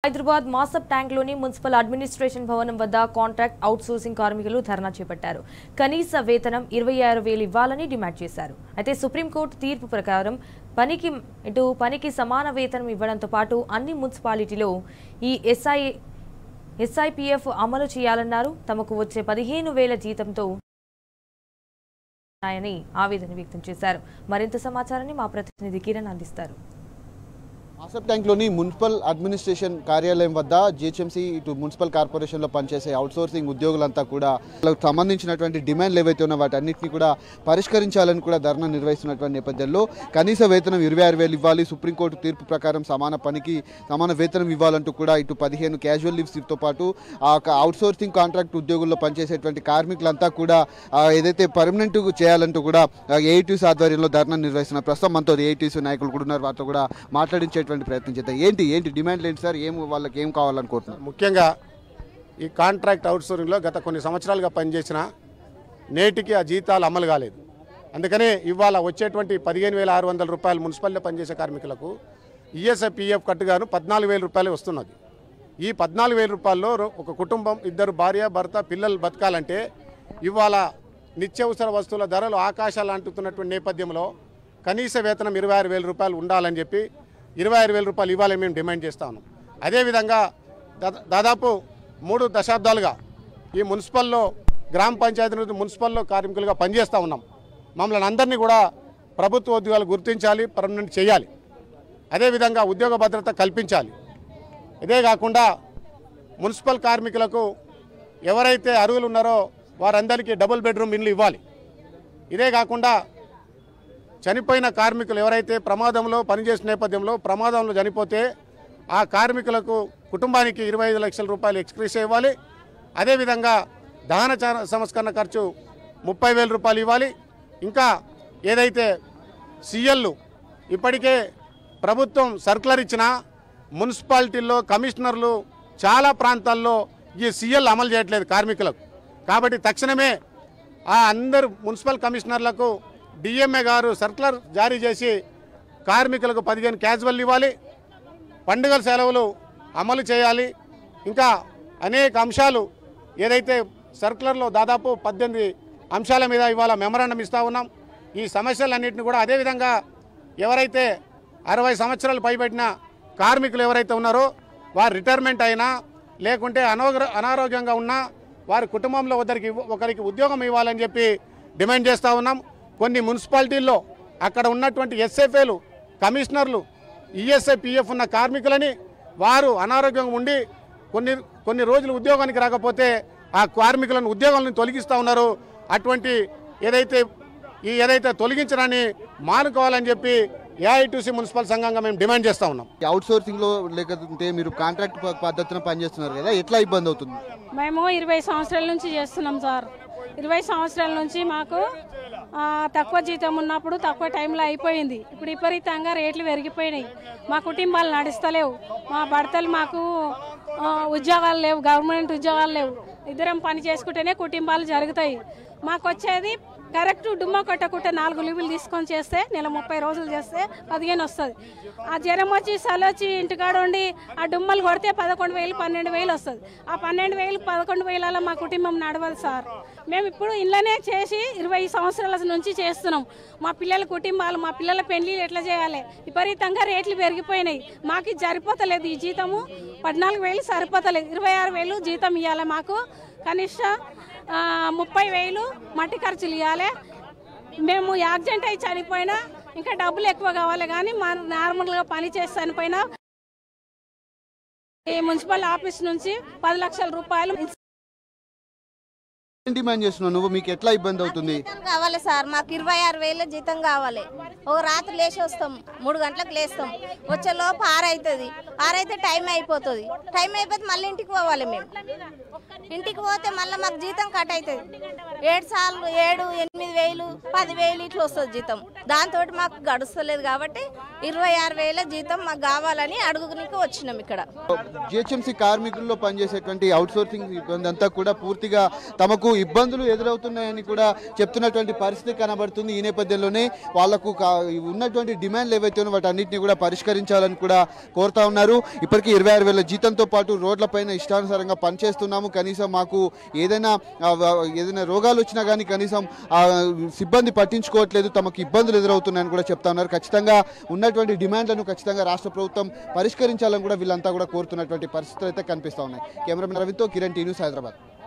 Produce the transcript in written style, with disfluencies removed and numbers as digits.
Hyderabad మాసప్ ట్యాంక్లోని municipal administration భవనం వద్ద contract outsourcing కార్మికులు ధర్నా చేపట్టారు. కనీస వేతనం 26,000 ఇవ్వాలని డిమాండ్ చేశారు. అయితే సుప్రీంకోర్టు తీర్పు ప్రకారం పనికి సమాన వేతనం ఇవ్వడంతో పాటు అన్ని మున్సిపాలిటీలో ఈ ఎస్ఐపిఎఫ్ అమలు చేయాలన్నారు. తమకు వచ్చే 15,000 జీతంతో ఆవేదన వ్యక్తం చేశారు. మరింత సమాచారాన్ని మా ప్రతినిధి కిరణ్ అందిస్తారు. మాసప్ ట్యాంక్లోని మున్సిపల్ అడ్మినిస్ట్రేషన్ కార్యాలయం వద్ద జిహెచ్ఎంసీ ఇటు మున్సిపల్ కార్పొరేషన్లో పనిచేసే అవుట్సోర్సింగ్ ఉద్యోగులంతా కూడా వాళ్ళకు సంబంధించినటువంటి డిమాండ్లు ఏవైతే ఉన్నా వాటన్నిటిని కూడా పరిష్కరించాలని కూడా ధర్నా నిర్వహిస్తున్నటువంటి నేపథ్యంలో కనీస వేతనం 26,000 ఇవ్వాలి, సుప్రీంకోర్టు తీర్పు ప్రకారం సమాన పనికి సమాన వేతనం ఇవ్వాలంటూ కూడా ఇటు 15 క్యాజువల్ లీవ్స్తో పాటు ఆ అవుట్సోర్సింగ్ కాంట్రాక్ట్ ఉద్యోగుల్లో పనిచేసేటువంటి కార్మికులంతా కూడా ఏదైతే పర్మనెంట్ చేయాలంటూ కూడా ఏఐటీసీ ఆధ్వర్యంలో ధర్నా నిర్వహిస్తున్నారు. ప్రస్తుతం మనతో ఏఐటీసీ నాయకులు కూడా ఉన్నారు. వారితో కూడా మాట్లాడించే ప్రయత్నం చేద్దాం. ఏంటి డిమాండ్లు ఏంటి సార్? వాళ్ళకి ఏం కావాలనుకుంటున్నారు? ముఖ్యంగా ఈ కాంట్రాక్ట్ అవుట్సోర్సింగ్లో గత కొన్ని సంవత్సరాలుగా పనిచేసిన నేటికి ఆ జీతాలు అమలు కాలేదు. అందుకనే ఇవాళ వచ్చేటువంటి 15,600 రూపాయలు మున్సిపల్లో పనిచేసే కార్మికులకు ఈఎస్ఐపిఎఫ్ కట్టుగాను 14,000 రూపాయలు వస్తున్నది. ఈ 14,000 రూపాయల్లో ఒక కుటుంబం, ఇద్దరు భార్య భర్త పిల్లలు బతకాలంటే ఇవాళ నిత్యావసర వస్తువుల ధరలు ఆకాశాలు అంటుతున్నటువంటి నేపథ్యంలో కనీస వేతనం 26,000 రూపాయలు ఉండాలని చెప్పి 26,000 రూపాయలు ఇవ్వాలని మేము డిమాండ్ చేస్తా ఉన్నాం. అదేవిధంగా దాదాపు 3 దశాబ్దాలుగా ఈ మున్సిపల్లో గ్రామ పంచాయతీ నుంచి మున్సిపల్లో కార్మికులుగా పనిచేస్తూ ఉన్నాం. మమ్మల్ని అందరినీ కూడా ప్రభుత్వ ఉద్యోగాలు గుర్తించాలి, పర్మనెంట్ చేయాలి. అదేవిధంగా ఉద్యోగ భద్రత కల్పించాలి. ఇదే కాకుండా మున్సిపల్ కార్మికులకు ఎవరైతే అర్హులు ఉన్నారో వారందరికీ డబుల్ బెడ్రూమ్ ఇండ్లు ఇవ్వాలి. ఇదే కాకుండా చనిపోయిన కార్మికులు ఎవరైతే ప్రమాదంలో పనిచేసిన నేపథ్యంలో ప్రమాదంలో చనిపోతే ఆ కార్మికులకు కుటుంబానికి 25 లక్షల రూపాయలు ఎక్స్గ్రేషియా ఇవ్వాలి. అదేవిధంగా దహన సంస్కరణ ఖర్చు 30,000 రూపాయలు ఇవ్వాలి. ఇంకా ఏదైతే సీఎల్లు ఇప్పటికే ప్రభుత్వం సర్కులర్ ఇచ్చిన మున్సిపాలిటీల్లో కమిషనర్లు చాలా ప్రాంతాల్లో ఈ సీఎల్ అమలు చేయట్లేదు కార్మికులకు. కాబట్టి తక్షణమే ఆ అందరు మున్సిపల్ కమిషనర్లకు డిఎంఏ గారు సర్కులర్ జారీ చేసి కార్మికులకు 15 క్యాజువల్ ఇవ్వాలి, పండుగల సెలవులు అమలు చేయాలి. ఇంకా అనేక అంశాలు ఏదైతే సర్కులర్లో దాదాపు 18 అంశాల మీద ఇవాళ మెమరాండం ఇస్తూ ఉన్నాం. ఈ సమస్యలన్నింటినీ కూడా అదేవిధంగా ఎవరైతే 60 సంవత్సరాలు పైబడిన కార్మికులు ఎవరైతే ఉన్నారో వారు రిటైర్మెంట్ అయినా లేకుంటే అనారోగ్యంగా ఉన్నా వారి కుటుంబంలో ఒకరికి ఉద్యోగం ఇవ్వాలని చెప్పి డిమాండ్ చేస్తూ ఉన్నాం. కొన్ని మున్సిపాలిటీల్లో అక్కడ ఉన్నటువంటి ఎస్ఎఫ్ఏలు, కమిషనర్లు, ఈఎస్ఐపిఎఫ్ ఉన్న కార్మికులని వారు అనారోగ్యంగా ఉండి కొన్ని రోజులు ఉద్యోగానికి రాకపోతే ఆ కార్మికులను ఉద్యోగాలను తొలగిస్తూ ఉన్నారు. అటువంటి ఏదైతే తొలగించడాన్ని మానుకోవాలని చెప్పి ఏఐటీసీ మున్సిపల్ సంఘంగా మేము డిమాండ్ చేస్తూ ఉన్నాం. అవుట్సోర్సింగ్లో లేకపోతే మీరు కాంట్రాక్ట్ పద్ధతిన పనిచేస్తున్నారు కదా, ఎట్లా ఇబ్బంది అవుతుంది? మేము 20 సంవత్సరాల నుంచి చేస్తున్నాం సార్. 20 సంవత్సరాల నుంచి మాకు తక్కువ జీతం ఉన్నప్పుడు తక్కువ టైంలో అయిపోయింది. ఇప్పుడు విపరీతంగా రేట్లు పెరిగిపోయినాయి. మా కుటుంబాలు నడుస్తలేవు. మా భర్తలు మాకు ఉద్యోగాలు లేవు, గవర్నమెంట్ ఉద్యోగాలు లేవు. ఇద్దరం పని చేసుకుంటేనే కుటుంబాలు జరుగుతాయి. మాకు వచ్చేది కరెక్ట్ డుమ్మ కొట్టకుండా 4 లీవులు తీసుకొని చేస్తే నెల 30 రోజులు చేస్తే 15 వస్తుంది. ఆ జ్వరం వచ్చి సలొచ్చి ఇంటికాడ ఉండి ఆ డుమ్మలు కొడితే 11,000 12,000 వస్తుంది. ఆ 12,000 11,000 మా కుటుంబం నడవదు సార్. మేము ఇప్పుడు ఇళ్ళనే చేసి 20 సంవత్సరాల నుంచి చేస్తున్నాం. మా పిల్లల కుటుంబాలు, మా పిల్లల పెళ్లిళ్ళు ఎట్లా చేయాలి? విపరీతంగా రేట్లు పెరిగిపోయినాయి. మాకు సరిపోతలేదు. ఈ జీతము 14,000 సరిపోతలేదు. 26,000 జీతం ఇవ్వాలి. మాకు కనిష్టం 30,000 మట్టి ఖర్చులు ఇవ్వాలి. మేము యాక్సిడెంట్ అయి చనిపోయినా ఇంకా డబ్బులు ఎక్కువ కావాలి. కానీ మా నార్మల్గా పని చేసి చనిపోయినా ఈ మున్సిపల్ ఆఫీస్ నుంచి 10 లక్షల రూపాయలు డిమాండ్ చేస్తున్నావు నువ్వు? మీకు ఎట్లా ఇబ్బంది అవుతుంది? కావాలి సార్, మాకు 26,000 జీతం కావాలి. ఓ రాత్రి లేచి వస్తాం, 3 గంటలకు లేస్తాం. వచ్చేలోపు 6 అవుతుంది. 6 అయితే టైం అయిపోతుంది. టైం అయిపోతే మళ్ళీ ఇంటికి పోవాలి. మేము ఇంటికి పోతే మళ్ళీ మాకు జీతం కట్ అవుతుంది. 7 8,000 10,000 ఇట్లా వస్తుంది జీతం. దాంతో మాకు గడుస్తలేదు. కాబట్టి 26,000 జీతం మాకు కావాలని అడుగునికి వచ్చినాం. ఇక్కడ జిహెచ్ఎంసీ కార్మికుల్లో పనిచేసేటువంటి అవుట్సోర్సింగ్ ఇబ్బంది అంతా కూడా పూర్తిగా తమకు ఇబ్బందులు ఎదురవుతున్నాయని కూడా చెప్తున్నటువంటి పరిస్థితి కనబడుతుంది. ఈ నేపథ్యంలోనే వాళ్లకు ఉన్నటువంటి డిమాండ్లు ఏవైతే ఉన్నాయో వాటి అన్నింటినీ కూడా పరిష్కరించాలని కూడా కోరుతా ఉన్నారు. ఇప్పటికీ 26,000 జీతంతో పాటు రోడ్లపైన ఇష్టానుసారంగా పనిచేస్తున్నాము, కనీసం మాకు ఏదైనా రోగాలు వచ్చినా కానీ కనీసం సిబ్బంది పట్టించుకోవట్లేదు, తమకు ఇబ్బందులు ఎదురవుతున్నాయని కూడా చెప్తా ఉన్నారు. ఖచ్చితంగా ఉన్నటువంటి డిమాండ్లను ఖచ్చితంగా రాష్ట్ర ప్రభుత్వం పరిష్కరించాలని కూడా వీళ్ళంతా కూడా కోరుతున్నటువంటి పరిస్థితులు అయితే కనిపిస్తూ ఉన్నాయి. కెమెరామెన్ రవితో కిరణ్ టీ న్యూస్, హైదరాబాద్.